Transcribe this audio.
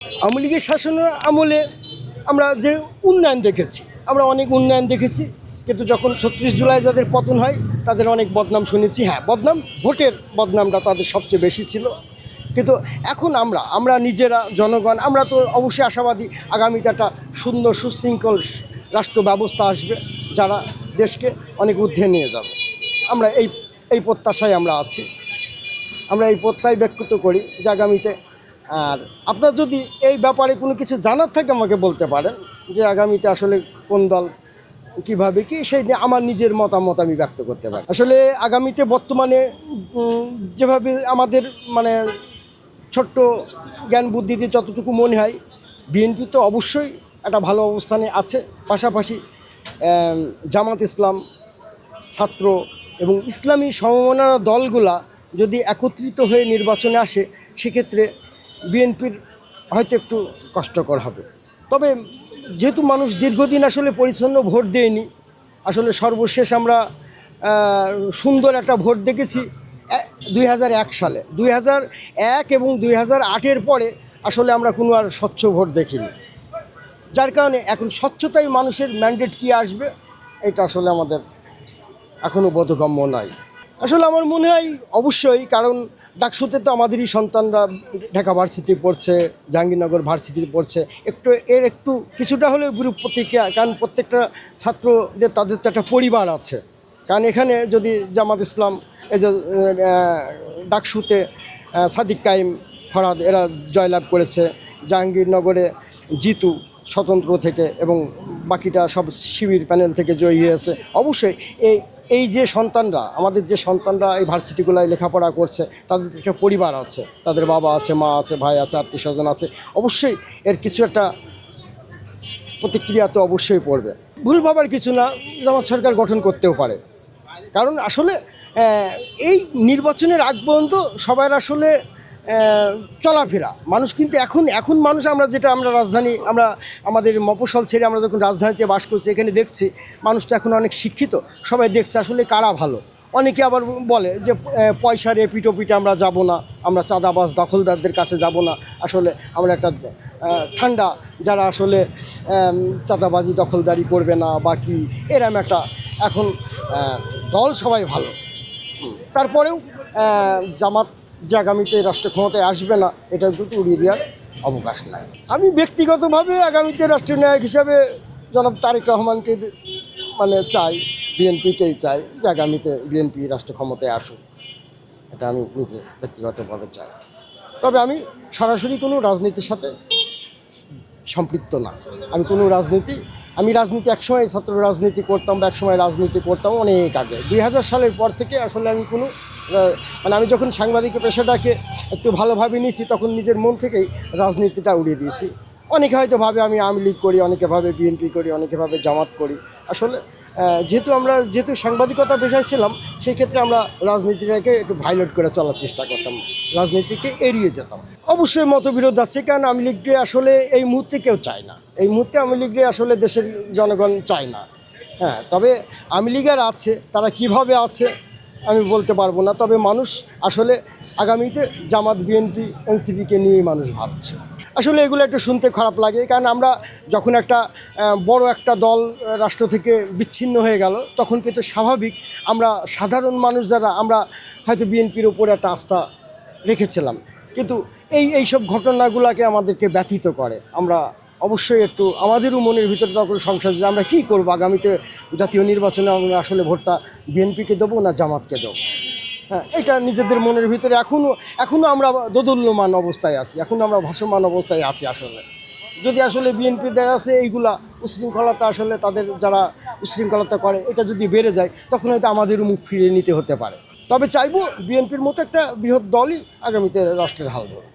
আওয়ামী লীগের শাসনের আমলে আমরা যে উন্নয়ন দেখেছি, আমরা অনেক উন্নয়ন দেখেছি, কিন্তু যখন ৩৬ জুলাই যাদের পতন হয় তাদের অনেক বদনাম শুনেছি। হ্যাঁ, বদনাম, ভোটের বদনামটা তাদের সবচেয়ে বেশি ছিল। কিন্তু এখন আমরা নিজেরা জনগণ আমরা তো অবশ্যই আশাবাদী আগামীতে একটা সুন্দর সুশৃঙ্খল রাষ্ট্র ব্যবস্থা আসবে, যারা দেশকে অনেক ঊর্ধ্বে নিয়ে যাবে। আমরা এই প্রত্যাশায় আমরা আছি, আমরা এই প্রত্যয় ব্যক্ত করি যে আগামীতে। আর আপনার যদি এই ব্যাপারে কোনো কিছু জানার থাকে আমাকে বলতে পারেন, যে আগামীতে আসলে কোন দল কীভাবে কি, সেই নিয়ে আমার নিজের মতামত আমি ব্যক্ত করতে পারি। আসলে আগামীতে বর্তমানে যেভাবে আমাদের মানে ছোট্ট জ্ঞান বুদ্ধিতে যতটুকু মনে হয়, বিএনপি তো অবশ্যই একটা ভালো অবস্থানে আছে। পাশাপাশি জামাত ইসলাম, ছাত্র এবং ইসলামী সমমনা দলগুলা যদি একত্রিত হয়ে নির্বাচনে আসে, সেক্ষেত্রে বিএনপির হয়তো একটু কষ্টকর হবে। তবে যেহেতু মানুষ দীর্ঘদিন আসলে পরিচ্ছন্ন ভোট দেয়নি, আসলে সর্বশেষ আমরা সুন্দর একটা ভোট দেখেছি 2001 সালে। 2001 এবং 2008-এর পরে আসলে আমরা কোনো আর স্বচ্ছ ভোট দেখিনি, যার কারণে এখন স্বচ্ছতাই মানুষের ম্যান্ডেট কী আসবে এটা আসলে আমাদের এখনও বোধগম্য নয়। আসলে আমার মনে হয় অবশ্যই, কারণ ডাকসুতে তো আমাদেরই সন্তানরা ঢাকা ভার্সিটি পড়ছে, জাহাঙ্গীরনগর ভার্সিটিতে পড়ছে, একটু কিছুটা হলেও বিরূপ প্রতিক্রিয়া, কারণ প্রত্যেকটা ছাত্রদের তাদের তো একটা পরিবার আছে। কারণ এখানে যদি জামাত ইসলাম এই যে ডাকসুতে সাদিক কাইম, ফরহাদ এরা জয়লাভ করেছে, জাহাঙ্গীরনগরে জিতু স্বতন্ত্র থেকে এবং বাকিটা সব শিবির প্যানেল থেকে জয়ী হয়েছে। অবশ্যই এই যে সন্তানরা, আমাদের যে সন্তানরা এই ভার্সিটিগুলোয় লেখাপড়া করছে, তাদের একটা পরিবার আছে, তাদের বাবা আছে, মা আছে, ভাই আছে, আত্মীয় স্বজন আছে। অবশ্যই এর কিছু একটা প্রতিক্রিয়া তো অবশ্যই পড়বে। ভুল ভাবার কিছু না, জামাত সরকার গঠন করতেও পারে। কারণ আসলে এই নির্বাচনের আগ পর্যন্ত সবার আসলে চলাফেরা মানুষ কিন্তু এখন মানুষ আমরা রাজধানী, আমরা আমাদের মফস্বল ছেড়ে আমরা যখন রাজধানীতে বাস করছি, এখানে দেখছি মানুষ তো এখন অনেক শিক্ষিত, সবাই দেখছে আসলে কারা ভালো। অনেকে আবার বলে যে পয়সার এপিটোপিটে আমরা যাব না, আমরা চাঁদাবাজ দখলদারদের কাছে যাব না, আসলে আমরা একটা ঠান্ডা, যারা আসলে চাঁদাবাজি দখলদারি করবে না বা কি, এরম একটা এখন দল সবাই ভালো। তারপরেও জামাত যে আগামীতে রাষ্ট্র ক্ষমতায় আসবে না, এটা কিন্তু উড়িয়ে দেওয়ার অবকাশ নাই। আমি ব্যক্তিগতভাবে আগামীতে রাষ্ট্রনায়ক হিসাবে জনাব তারেক রহমানকে চাই, বিএনপিকেই চাই যে আগামীতে বিএনপি রাষ্ট্র ক্ষমতায় আসুক, এটা আমি নিজে ব্যক্তিগতভাবে চাই। তবে আমি সরাসরি কোনো রাজনীতির সাথে সম্পৃক্ত না। আমি রাজনীতি একসময় ছাত্র রাজনীতি করতাম বা একসময় রাজনীতি করতাম অনেক আগে, 2000 সালের পর থেকে আসলে আমি আমি যখন সাংবাদিক পেশাটাকে একটু ভালোভাবে নিয়েছি, তখন নিজের মন থেকেই রাজনীতিটা উড়িয়ে দিয়েছি। অনেকে হয়তো ভাবে আমি আওয়ামী লীগ করি, অনেকে ভাবে বিএনপি করি, অনেকে ভাবে জামাত করি। আসলে যেহেতু সাংবাদিকতা পেশায় ছিলাম, সেই ক্ষেত্রে আমরা রাজনীতিটাকে একটু ভাইলেট করে চলার চেষ্টা করতাম, রাজনীতিকে এড়িয়ে যেতাম। অবশ্যই মতবিরোধ আছে, কারণ আওয়ামী লীগকে আসলে এই মুহূর্তে কেউ চায় না, এই মুহূর্তে আওয়ামী লীগকে আসলে দেশের জনগণ চায় না। হ্যাঁ, তবে আওয়ামী লীগের আছে, তারা কিভাবে আছে আমি বলতে পারবো না। তবে মানুষ আসলে আগামীতে জামাত, বিএনপি, এনসিপিকে নিয়েই মানুষ ভাবছে। আসলে এগুলো একটু শুনতে খারাপ লাগে, কারণ আমরা যখন একটা বড় একটা দল রাষ্ট্র থেকে বিচ্ছিন্ন হয়ে গেল, তখন কিন্তু স্বাভাবিক আমরা সাধারণ মানুষ যারা আমরা হয়তো বিএনপির উপর একটা আস্থা রেখেছিলাম, কিন্তু এইসব ঘটনাগুলোকে আমাদেরকে ব্যথিত করে। আমরা অবশ্যই একটু আমাদেরও মনের ভিতরে তখন সংশয় যে আমরা কী করবো আগামীতে জাতীয় নির্বাচনে, আমরা আসলে ভোটটা বিএনপিকে দেবো না জামাতকে দেবো। হ্যাঁ, এটা নিজেদের মনের ভিতরে এখনও আমরা দোদুল্যমান অবস্থায় আছি, এখনও আমরা ভাসমান অবস্থায় আছি। আসলে যদি আসলে বিএনপি দেখা আছে এইগুলা উশৃঙ্খলতা, আসলে তাদের যারা উশৃঙ্খলতা করে এটা যদি বেড়ে যায়, তখন হয়তো আমাদেরও মুখ ফিরিয়ে নিতে হতে পারে। তবে চাইবো বিএনপির মতো একটা বৃহৎ দলই আগামীতে রাষ্ট্রের হাল ধরে।